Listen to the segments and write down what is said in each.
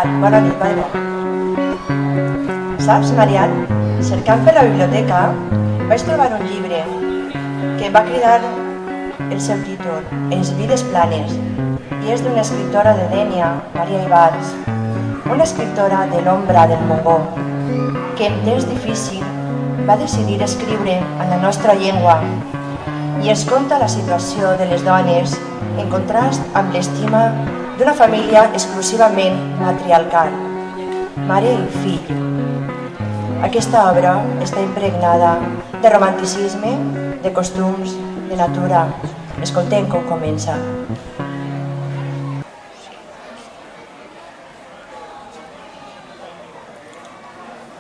tal? Bona nit, Maria. Saps, Marian, cercant per la biblioteca vaig trobar un llibre que em va cridar el seu títol, Els vides planes, i és d'una escriptora de Dénia, Maria Ibars, una escriptora de l'ombra del Mongó, que en temps difícil va decidir escriure en la nostra llengua i es conta la situació de les dones en contrast amb l'estima d'una família exclusivament matriarcal, mare i fill. Aquesta obra està impregnada de romanticisme, de costums, de natura. Escoltem com comença.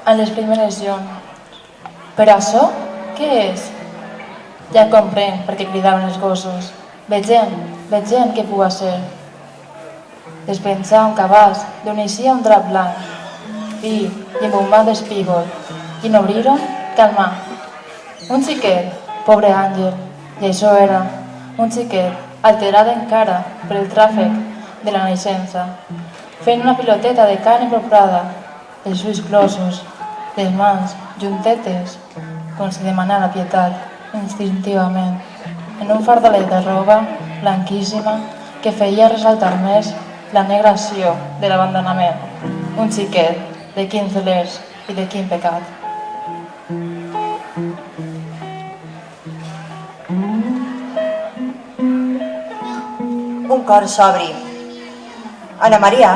En les primeres llums. Per això, què és? Ja comprenc per què cridaven els gossos. Vegem què puga ser. Despenjar un cabàs d'on eixia un drap blanc i embombat d'espígol, i en obrir-ho, calmar. Un xiquet, pobre àngel, i això era, un xiquet alterat encara per el tràfic de la naixença, fent una piloteta de carn incorporada, els ulls closos, les mans juntetes, com si demanara pietat, instintivament, en un fardalet de roba blanquíssima que feia ressaltar més la negra acció de l'abandonament. Un xiquet de quins delers i de quin pecat. Un cor sobri. Ana Maria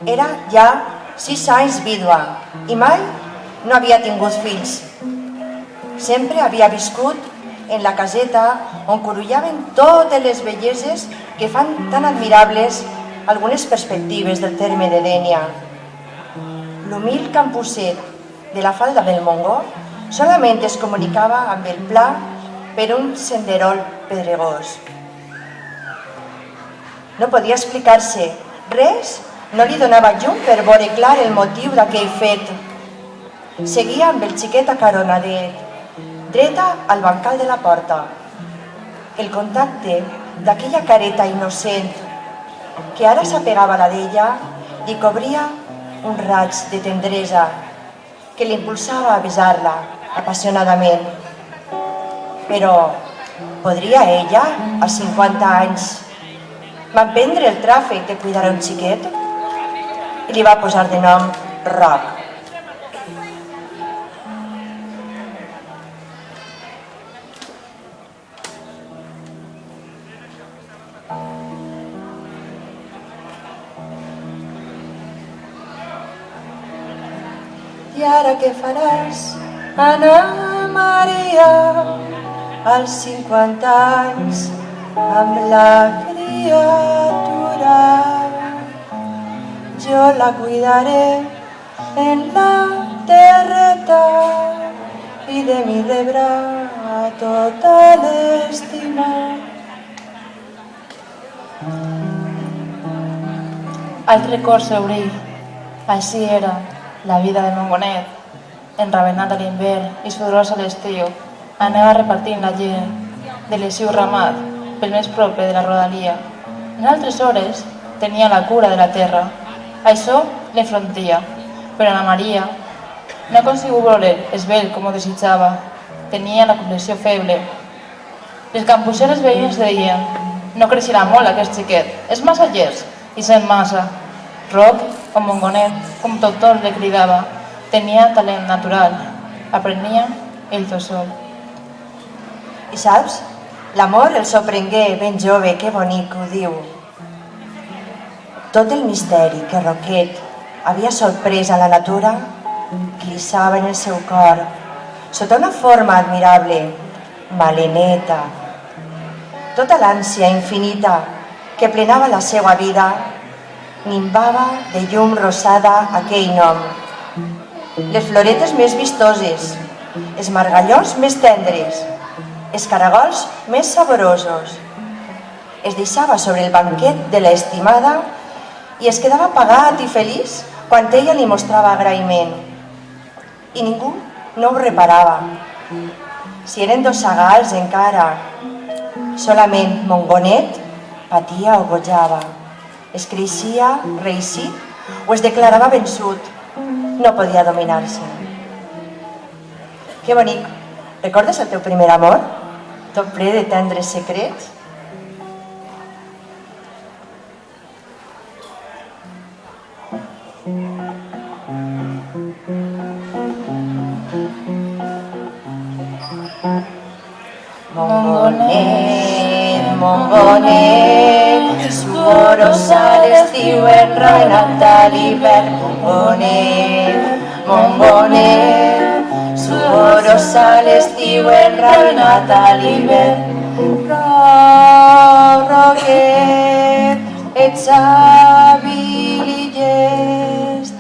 era ja 6 anys vídua i mai no havia tingut fills. Sempre havia viscut en la caseta on corullaven totes les belleses que fan tan admirables algunes perspectives del terme de Dénia. L'humil campusset de la falda del Mongó solament es comunicava amb el pla per un senderol pedregós. No podia explicar-se res, no li donava llum per veure clar el motiu d'aquell fet. Seguia amb el xiquet acaronadet, dreta al bancal de la porta. El contacte d'aquella careta innocent que ara s'apegava a la d'ella li cobria un raig de tendresa que l'impulsava a besar-la apassionadament. Però podria ella, als 50 anys, m'emprendre el tràfic de cuidar un xiquet? I li va posar de nom Roc. I ara què faràs, Ana Maria, als 50 anys, amb la criatura? Jo la cuidaré en la terreta i de mi rebrà tota l'estima. Altre cor s'obrí. Així era la vida de Mongonet, enravenat a l'hivern i sudorosa a l'estiu. Anava repartint la gent de l'eixiu ramat pel més proper de la rodalia. En altres hores tenia la cura de la terra. Això l'enfrontia, però Ana Maria no aconseguia voler esvelt com ho desitjava. Tenia la complexió feble. Les campusseres veïnes deien: no creixerà molt aquest xiquet, és massa llest i sent massa. Roc, o Mongonet, com tothom li cridava, tenia talent natural. Aprenia ell tot sol. I saps? L'amor el sorprengué ben jove, que bonic ho diu. Tot el misteri que Roquet havia sorprès a la natura glissava en el seu cor, sota una forma admirable, maleneta. Tota l'ànsia infinita que plenava la seva vida nimbava de llum rosada aquell nom. Les floretes més vistoses, els margallols més tendres, els caragols més saborosos. Es deixava sobre el banquet de l'estimada i es quedava apagat i feliç quan ella li mostrava agraïment. I ningú no ho reparava. Si eren 2 sagals encara, solament Mongonet patia o gojava. Es creixia reeixit o es declarava vençut. No podia dominar-se. Que bonic. Recordes el teu primer amor? Tot ple de tendres secrets? Mongonet, Mongonet, suoros a l'estiu, enravenat a l'hivern. Mongonet, Mongonet, suoros a l'estiu, enravenat a l'hivern. Roquet, ets hàbil i llest,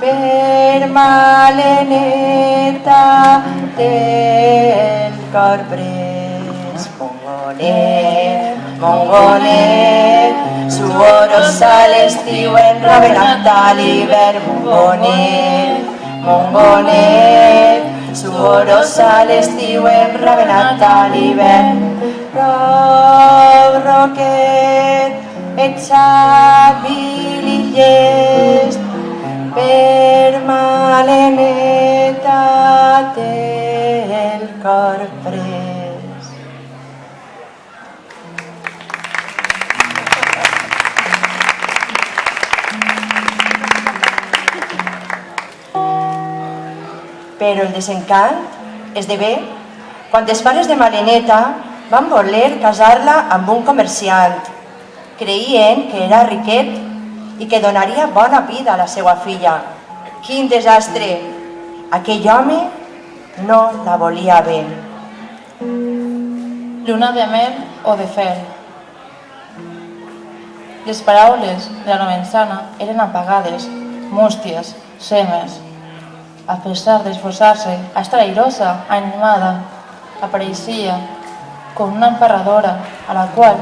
per maleneta del cor pres. Mongonet, Mongonet, suoros a l'estiu, enravenat a l'hivern. Mongonet, Mongonet, suoros a l'estiu, enravenat a l'hivern. Roquet, ets hàbil i llest, per maleneta del cor pres. Però el desencant esdevé quan els pares de Maleneta van voler casar-la amb un comerciant. Creien que era riquet i que donaria bona vida a la seva filla. Quin desastre! Aquell home no la volia bé. Lluna de mel o de fel. Les paraules de la novensana eren apagades, músties, semes. A pesar d'esforçar-se a estar airosa, animada, apareixia com una emparradora a la qual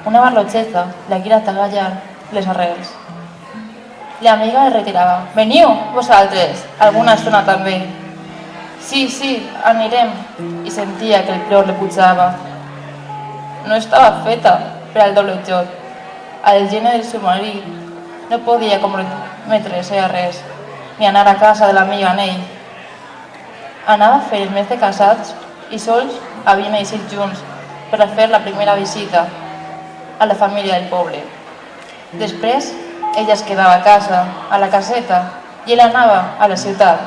una barlotxeta la quiera tagallar les arrels. L'amiga es retirava. Veniu, vosaltres, alguna estona també. Sí, anirem. I sentia que el plor li pujava. No estava feta per al doble joc. Al geni del seu marit no podia comprometre-se a res, ni anar a casa de l'amiga en ell. Anava a fer el mes de casats i sols havien eixit junts per a fer la primera visita a la família del poble. Després, ella es quedava a casa, a la caseta, i ell anava a la ciutat,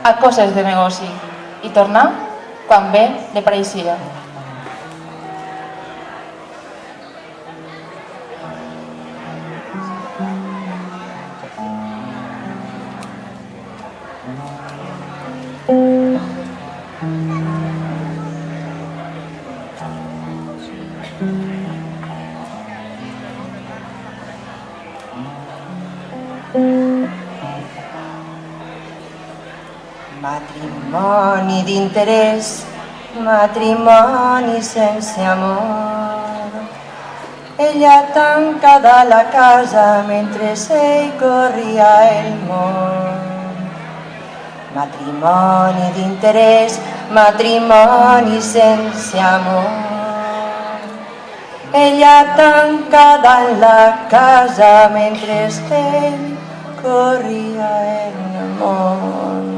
a coses de negoci, i tornar quan bé li pareixia. Matrimoni d'interès, matrimoni sense amor. Ella tancada a la casa mentre ell corria el món. Matrimoni d'interès, matrimoni sense amor. Ella tancada en la casa mentre ell corria el món.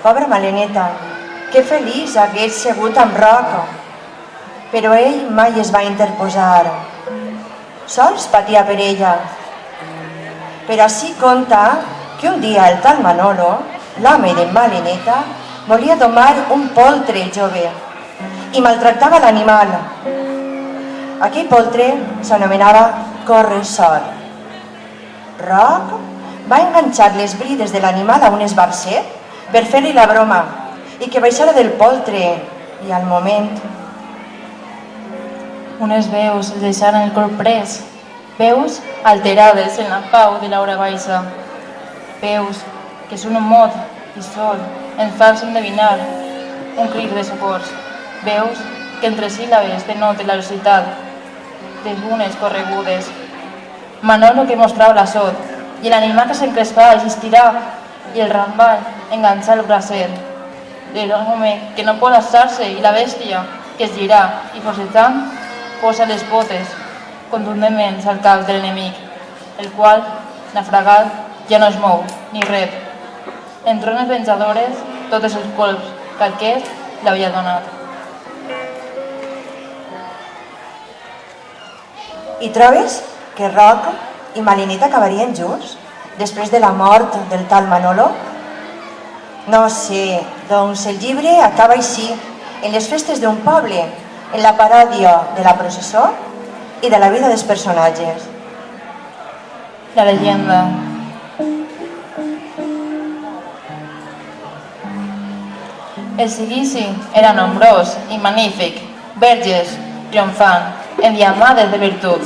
Pobra Maleneta, que feliç hagués sigut amb Roc, però ell mai es va interposar. Sols patia per ella. Però així conta que un dia el tal Manolo, l'home de Maleneta, volia domar un poltre jove i maltractava l'animal. Aquell poltre s'anomenava Corresol. Roc va enganxar les brides de l'animal a un esbarcet per fer-li la broma i que baixara del poltre, i al moment unes veus els deixaren el cor pres, veus alterades en la pau de l'hora baixa, veus que són un mot i sol ens fa endevinar un crit de socors. Veus que entre síl·labes denoten la velocitat de unes corregudes. Manolo que mostrava l'assot, i l'animal que s'encrespava i s'estirà, i el rambal enganxar el bracer. L'home que no pot alçar-se i la bèstia que es girà i forcetant posa les potes contundentment al cap de l'enemic, el qual, naufragat, ja no es mou ni ret. En trones venjadores, totes els colps que aquest l'havia donat. I trobes que Roc i Malineta acabarien junts després de la mort del tal Manolo? No sé, doncs el llibre acaba així, en les festes d'un poble, en la paròdia de la processó i de la vida dels personatges. La leyenda. El seguici era nombrós i magnífic, verges triomfant, endiamades de virtut,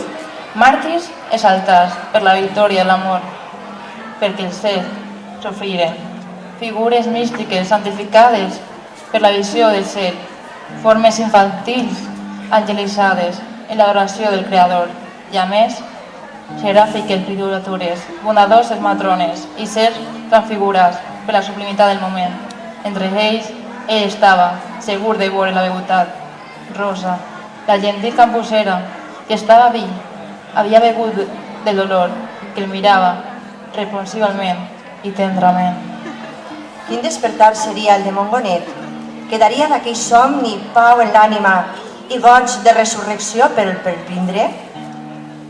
màrtirs exaltats per la victòria de l'amor, perquè els cels sofriren, figures místiques santificades per la visió del cel, formes infantils angelitzades en l'adoració del Creador, i a més, seràfiques criatures, bondadoses matrones i sers transfigurats per la sublimitat del moment. Entre ells, ell estava segur de veure la begutat. Rosa, la gentil campusera, que estava vi, havia begut del dolor, que el mirava responsivament i tendrament. Quin despertar seria el de Mongonet? Quedaria d'aquell somni pau en l'ànima i goig de resurrecció per vindre?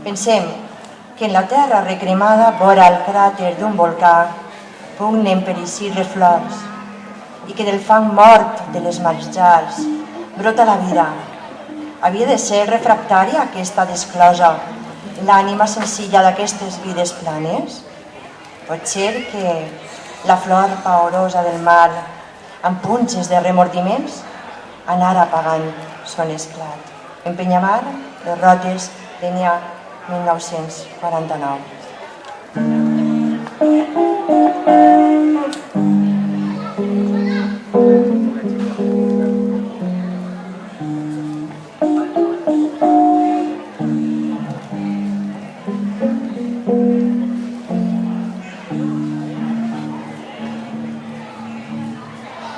Pensem que en la terra recremada vora el cràter d'un volcà pugnen per eixir les flors i que del fang mort de les marjals brota la vida. Havia de ser refractària aquesta desclosa, l'ànima senzilla d'aquestes vides planes? Pot ser que la flor paorosa del mar, amb punxes de remordiments, anara apagant son esclat. En Penyamar, les Rotes, Denia, 1949.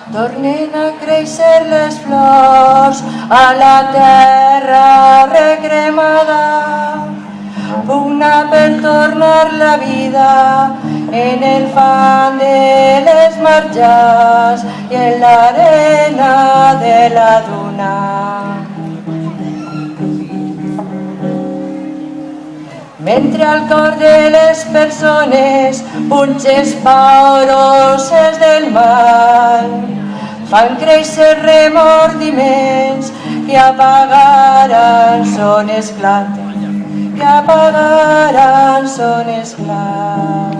Tornen a créixer les flors a la terra recremada, pugna per tornar la vida en el fan de les marges i en l'arena de la duna. Mentre al cor de les persones punxes paoroses del mal fan créixer remordiments que apagaran son esclat, que apagaran son esclat.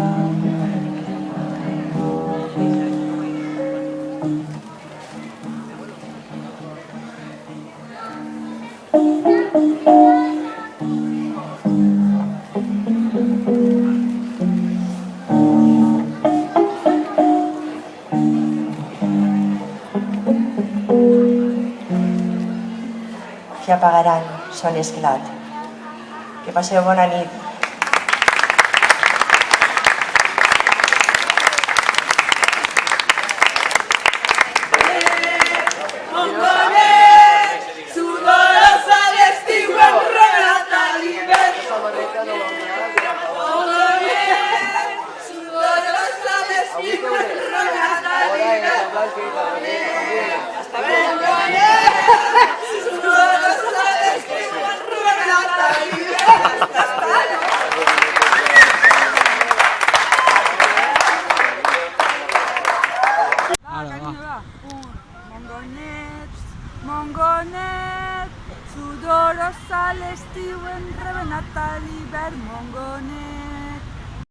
Que apagaran son esclat. Que passeu bona nit. Mongonet, sudor a l'estiu enrebenat a l'hivern, Mongonet.